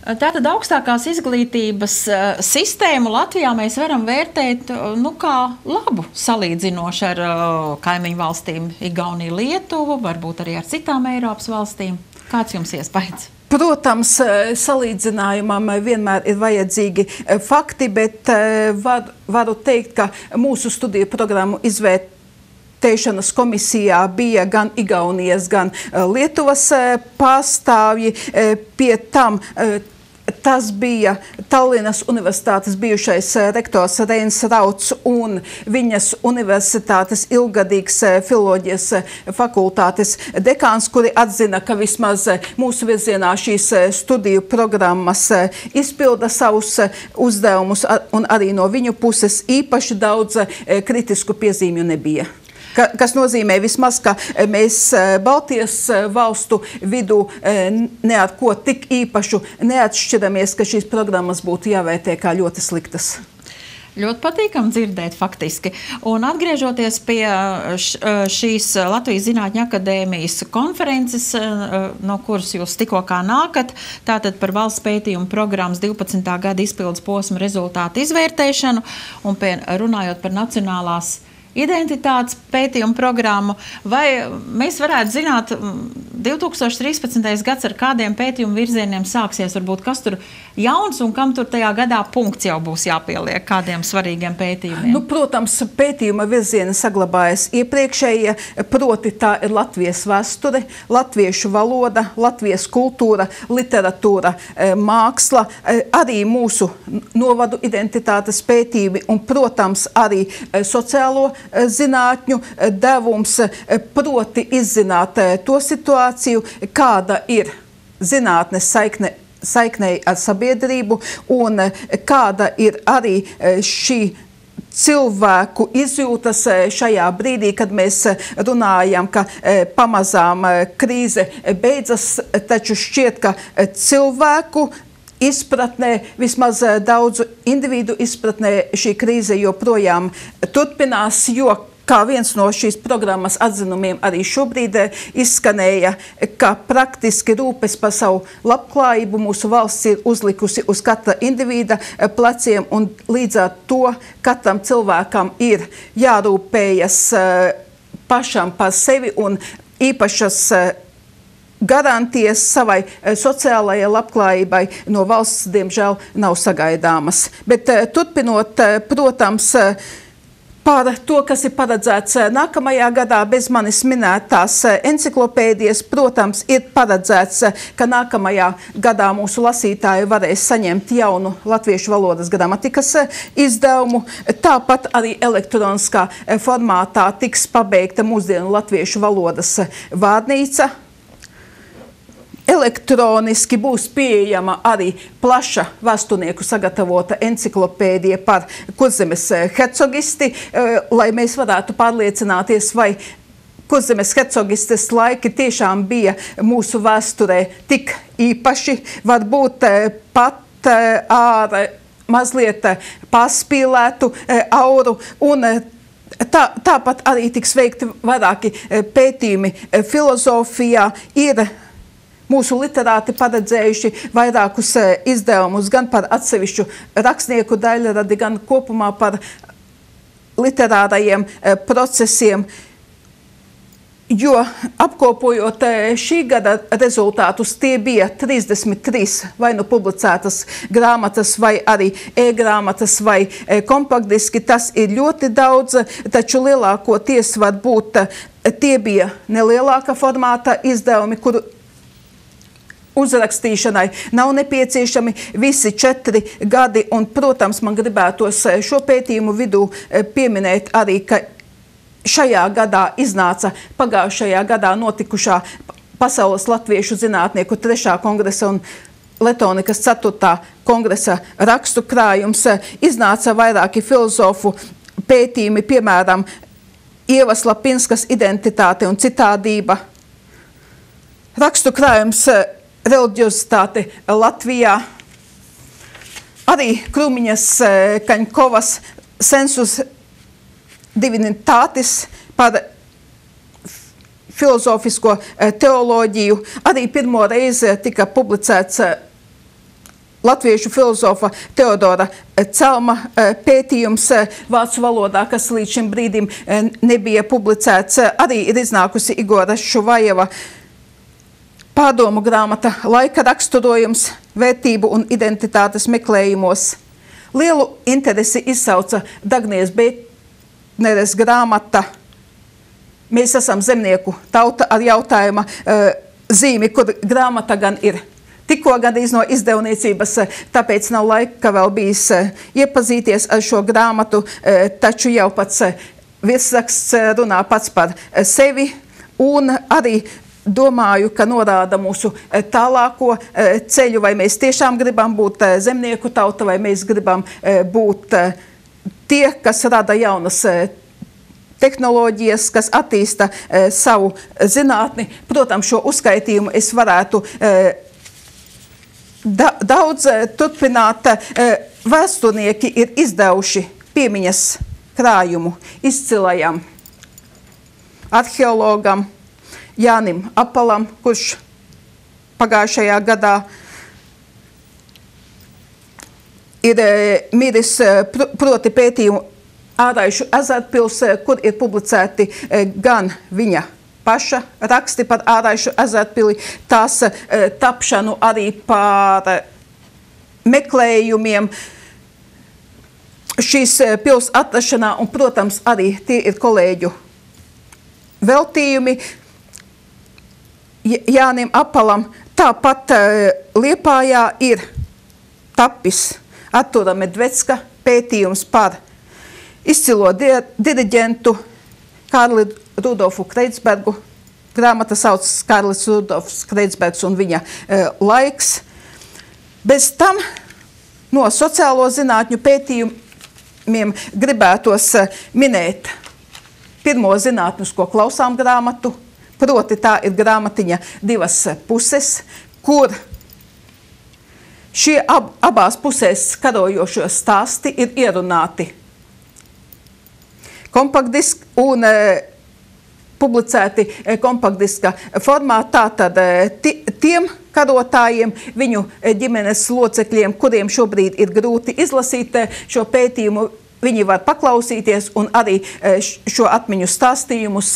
Tātad augstākās izglītības sistēmu Latvijā mēs varam vērtēt kā labu salīdzinoši ar kaimiņu valstīm Igauniju, Lietuvu, varbūt arī ar citām Eiropas valstīm. Kāds jums iespējas? Protams, salīdzinājumam vienmēr ir vajadzīgi fakti, bet varu teikt, ka mūsu studiju programmu izvērtēšanas komisijā bija gan Igaunijas, gan Lietuvas pārstāvji. Pie tam tas bija Tallinas universitātes bijušais rektors Reins Rauds un viņas universitātes ilgadīgs filoloģijas fakultātes dekāns, kuri atzina, ka vismaz mūsu virzienā šīs studiju programmas izpilda savus uzdevumus, un arī no viņu puses īpaši daudz kritisku piezīmju nebija. Kas nozīmē vismaz, ka mēs Baltijas valstu vidū ne ar ko tik īpašu neatšķiramies, ka šīs programmas būtu jāvērtē kā ļoti sliktas. Ļoti patīkami dzirdēt faktiski. Un atgriežoties pie šīs Latvijas Zinātņu akadēmijas konferences, no kuras jūs tikko kā nākat, tātad par valsts pētījumu programmas 12. gada izpildes posma rezultātu izvērtēšanu un runājot par nacionālās identitātes pētījumu programmu, vai mēs varētu zināt 2013. gads ar kādiem pētījumu virzieniem sāksies, varbūt kas tur jauns un kam tur tajā gadā punkts jau būs jāpieliek, kādiem svarīgiem pētījumiem? Protams, pētījuma virzieni saglabājas iepriekšējie, proti tā ir Latvijas vēsture, latviešu valoda, Latvijas kultūra, literatūra, māksla, arī mūsu novadu identitātes pētījumi un, protams, arī sociālo zinātņu devums, proti izzināt to situāciju, kāda ir zinātnes saiknei ar sabiedrību un kāda ir arī šī cilvēku izjūtas šajā brīdī, kad mēs runājam, ka pamazām krīze beidzas, taču šķiet, ka cilvēku izpratnē, vismaz daudzu individu izpratnē šī krīze joprojām turpinās, jo kā viens no šīs programmas atzinumiem arī šobrīd izskanēja, ka praktiski rūpes par savu labklājību mūsu valsts ir uzlikusi uz katra individa pleciem, un līdz ar to katram cilvēkam ir jārūpējas pašam par sevi, un īpašas garantijas savai sociālajai labklājībai no valsts, diemžēl, nav sagaidāmas. Bet turpinot, protams, par to, kas ir paredzēts nākamajā gadā, bez manis minētās enciklopēdijas, protams, ir paredzēts, ka nākamajā gadā mūsu lasītāji varēs saņemt jaunu latviešu valodas gramatikas izdevumu. Tāpat arī elektroniskā formātā tiks pabeigta mūsdienu latviešu valodas vārnīca. Elektroniski būs pieejama arī plaša vēsturnieku sagatavota enciklopēdija par Kurzemes hercogisti, lai mēs varētu pārliecināties, vai Kurzemes hercogistes laiki tiešām bija mūsu vēsturē tik īpaši, varbūt pat ar mazliet pārspīlētu auru, un tāpat arī tiks veikti vairāki pētījumi filozofijā. Ir mūsu literāti paredzējuši vairākus izdevumus gan par atsevišķu rakstnieku daļradi, gan kopumā par literārajiem procesiem, jo apkopojot šī gada rezultātus, tie bija 33 vai nu publicētas grāmatas, vai arī e-grāmatas, vai kompaktdiski. Tas ir ļoti daudz, taču lielākoties varbūt tie bija nelielāka formāta izdevumi, kuru uzrakstīšanai nav nepieciešami visi 4 gadi, un, protams, man gribētos šo pētījumu vidū pieminēt arī, ka šajā gadā iznāca pagājušajā gadā notikušā Pasaules latviešu zinātnieku 3. kongresa un Letonikas 4. kongresa rakstu krājums. Iznāca vairāki filozofu pētījumi, piemēram, Ievas Lapinskas identitāte un citādība, rakstu krājums Reliģiozitāte Latvijā, arī Krūmiņas Kaņkovas Sensus Divinitatis par filozofisko teoloģiju. Arī pirmo reizi tika publicēts latviešu filozofa Teodora Celma pētījums vācu valodā, kas līdz šim brīdim nebija publicēts. Arī ir iznākusi Igora Šuvajeva pārdomu grāmata Laika raksturojums vērtību un identitātes meklējumos. Lielu interesi izsauca Dagnijas Bētneres grāmata Mēs esam zemnieku tauta ar jautājuma zīmi, kur grāmata gan ir tikko gandrīz no izdevniecības, tāpēc nav laika vēl bijis iepazīties ar šo grāmatu, taču jau pats virsraksts runā pats par sevi un arī domāju, ka norāda mūsu tālāko ceļu, vai mēs tiešām gribam būt zemnieku tauta, vai mēs gribam būt tie, kas rada jaunas tehnoloģijas, kas attīsta savu zinātni. Protams, šo uzskaitījumu es varētu daudz turpināt. Vēsturnieki ir izdevuši piemiņas krājumu izcilajam arheologam Jānim Apalam, kurš pagājušajā gadā ir miris, proti pētījumu Āraišu ezerpils, kur ir publicēti gan viņa paša raksti par Āraišu ezerpili, tās tapšanu arī par meklējumiem šīs pils atrašanā, un, protams, arī tie ir kolēģu veltījumi Jānim Apalam. Tāpat Liepājā ir tapis Artura Medvecka pētījums par izcilo diriģentu Kārli Rudolfu Kreitsbergu. Grāmata sauc Kārlis Rudolfs Kreitsbergs un viņa laiks. Bez tam no sociālo zinātņu pētījumiem gribētos minēt pirmo zinātnisko klausām grāmatu, proti tā ir grāmatiņa Divas puses, kur šie abās pusēs karojošo stāsti ir ierunāti kompaktdiski un publicēti kompaktdiska formātā, tad tiem karotājiem, viņu ģimenes locekļiem, kuriem šobrīd ir grūti izlasīt šo pētījumu, viņi var paklausīties un arī šo atmiņu stāstījumus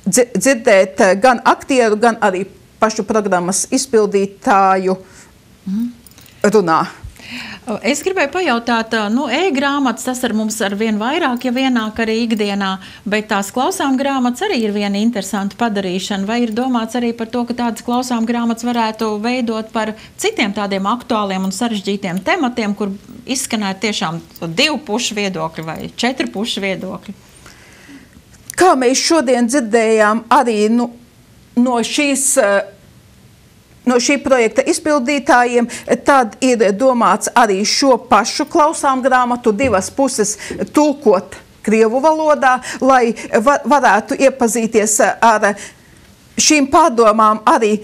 dzirdēt gan aktieru, gan arī pašu programmas izpildītāju runā. Es gribēju pajautāt, e-grāmatas tas ar mums ar vien vairāk, ja vienāk arī ikdienā, bet tās klausām grāmatas arī ir viena interesanta padarīšana. Vai ir domāts arī par to, ka tādas klausām grāmatas varētu veidot par citiem tādiem aktuāliem un sarežģītiem tematiem, kur izskanētu tiešām 2 pušu viedokļi vai 4 pušu viedokļi? Kā mēs šodien dzirdējām arī no šī projekta izpildītājiem, tad ir domāts arī šo pašu klausām grāmatu Divas puses tulkot krievu valodā, lai varētu iepazīties ar šīm pārdomām arī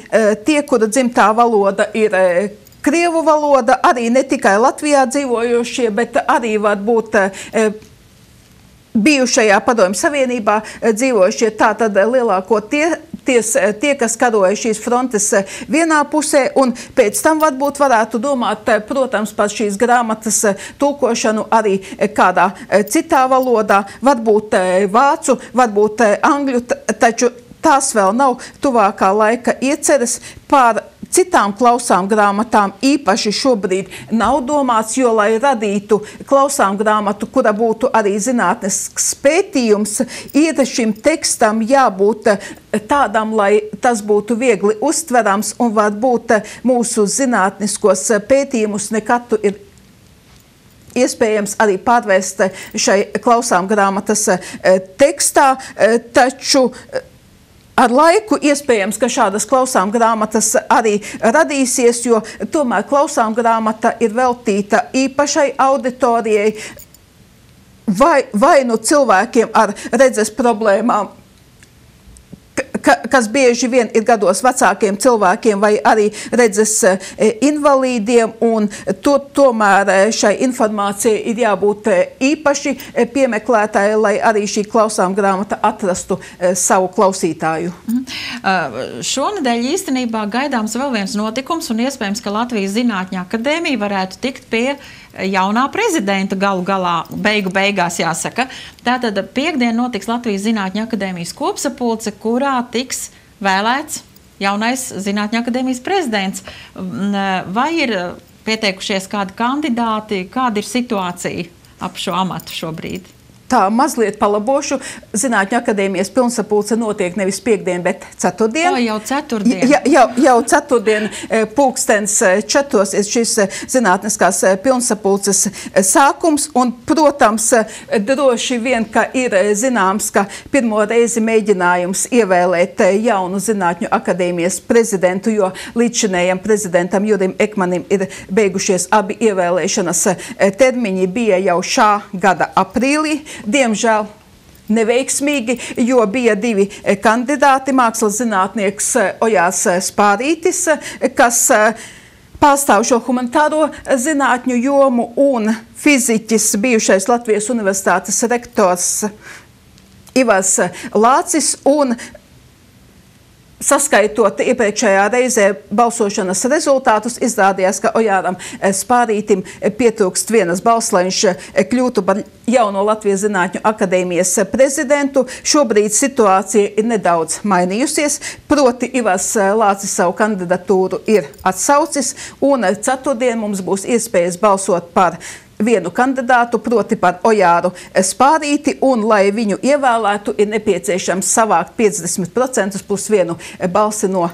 tie, kura dzimtā valoda ir krievu valoda, arī ne tikai Latvijā dzīvojošie, bet arī varbūt bijušajā Padomju Savienībā dzīvojušie, tātad lielākoties tie, kas karoja šīs frontes vienā pusē, un pēc tam varbūt varētu domāt, protams, par šīs grāmatas tulkošanu arī kādā citā valodā, varbūt vācu, varbūt angļu, taču tās vēl nav tuvākā laika ieceres. Par citām klausām grāmatām īpaši šobrīd nav domāts, jo, lai radītu klausām grāmatu, kura būtu arī zinātnisks pētījums, ir šim tekstam jābūt tādam, lai tas būtu viegli uztverams, un varbūt mūsu zinātniskos pētījumus nekad ir iespējams arī pārvērst šai klausām grāmatas tekstā, taču ar laiku iespējams, ka šādas klausām grāmatas arī radīsies, jo tomēr klausām grāmata ir veltīta īpašai auditorijai, vai nu cilvēkiem ar redzes problēmām, kas bieži vien ir gados vecākiem cilvēkiem vai arī redzes invalīdiem, un tomēr šai informācijai ir jābūt īpaši piemeklētāji, lai arī šī klausām grāmata atrastu savu klausītāju. Šonedēļ īstenībā gaidāms vēl viens notikums, un iespējams, ka Latvijas Zinātņu akadēmija varētu tikt pie jaunā prezidenta galu galā, beigās jāsaka. Tātad piektdien notiks Latvijas Zinātņu akadēmijas kopsapulce, kurā tiks vēlēts jaunais Zinātņu akadēmijas prezidents. Vai ir pieteikušies kādi kandidāti, kāda ir situācija ap šo amatu šobrīd? Tā mazliet palabošu. Zinātņu akadēmijas pilnsapulce notiek nevis piekdien, bet ceturtdien. Jau ceturtdien. Jau ceturtdien pulkstens 4 ir šis zinātniskās pilnsapulces sākums. Un, protams, droši vien, ka ir zināms, ka pirmo reizi mēģinājums ievēlēt jaunu Zinātņu akadēmijas prezidentu, jo līdzšinējam prezidentam Jurim Ekmanim ir beigušies abi ievēlēšanas termiņi, bija jau šā gada aprīlī. Diemžēl neveiksmīgi, jo bija divi kandidāti, mākslas zinātnieks Ojārs Spārītis, kas pārstāv šo humanitāro zinātņu jomu, un fiziķis, bijušais Latvijas universitātes rektors Ivars Lācis, un saskaitot iepriekšējā reizē balsošanas rezultātus, izrādījās, ka Ojāram Spārītim pietrūkst vienas balss, lai viņš kļūtu par jauno Latvijas Zinātņu akadēmijas prezidentu. Šobrīd situācija ir nedaudz mainījusies, proti Ivars Lācis savu kandidatūru ir atsaucis, un ceturtdien mums būs iespējas balsot par vienu kandidātu, proti par Ojāru Spārīti, un, lai viņu ievēlētu, ir nepieciešams savākt 50% plus vienu balsi no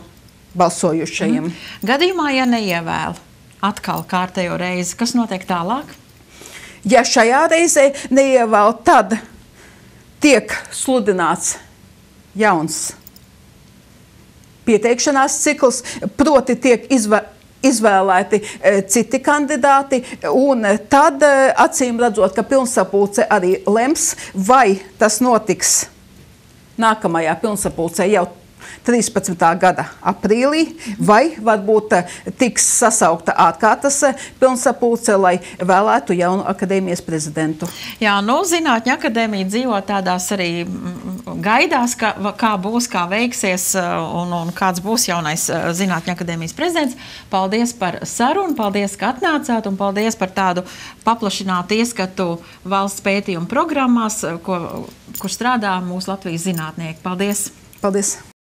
balsojušajiem. Gadījumā, ja neievēl atkal kārtējo reizi, kas notiek tālāk? Ja šajā reizē neievēl, tad tiek sludināts jauns pieteikšanās cikls, proti tiek izvēlēti citi kandidāti, un tad, acīm redzot, ka pilnsapulce arī lems, vai tas notiks nākamajā pilnsapulcē jau 13. gada aprīlī, vai varbūt tiks sasaukta ārkārtas pilnsapulce, lai vēlētu jaunu akadēmijas prezidentu. Jā, Zinātņu akadēmija dzīvo tādās arī gaidās, kā būs, kā veiksies un kāds būs jaunais Zinātņu akadēmijas prezidents. Paldies par sarunu, paldies, ka atnācāt, un paldies par tādu paplašinātu ieskatu valsts pētījumu programmās, kur strādā mūsu Latvijas zinātnieki. Paldies! Paldies!